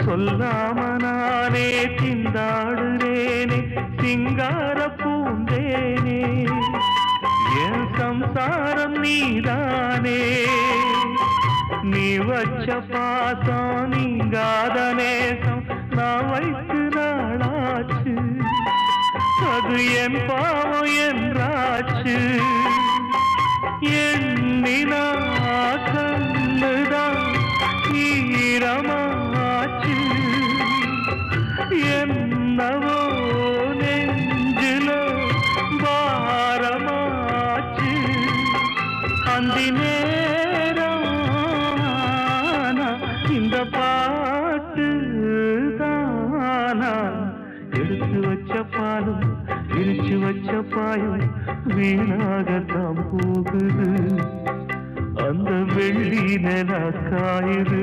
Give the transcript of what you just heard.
சொல்லாம நானே திண்டாடுறேனே சிங்கார பூந்தேனே என் சம்சாரம் நீதானே நீ வச்ச பாசம் நீங்காத நேசம் நான் வைத்து நாளாச்சு அது என் பாவம் என்றாச்சு எண்ணினா கண்ணுதான் ஈரமாச்சு என்னவோ நெஞ்சில பாரமாச்சு அந்தி நேரம் இந்த பாட்டு தானா எடுத்து வச்ச பாலும் விரிச்சு வச்ச பாயும் வீணாகத்தான் போகுது அந்த வெள்ளி நில காயுது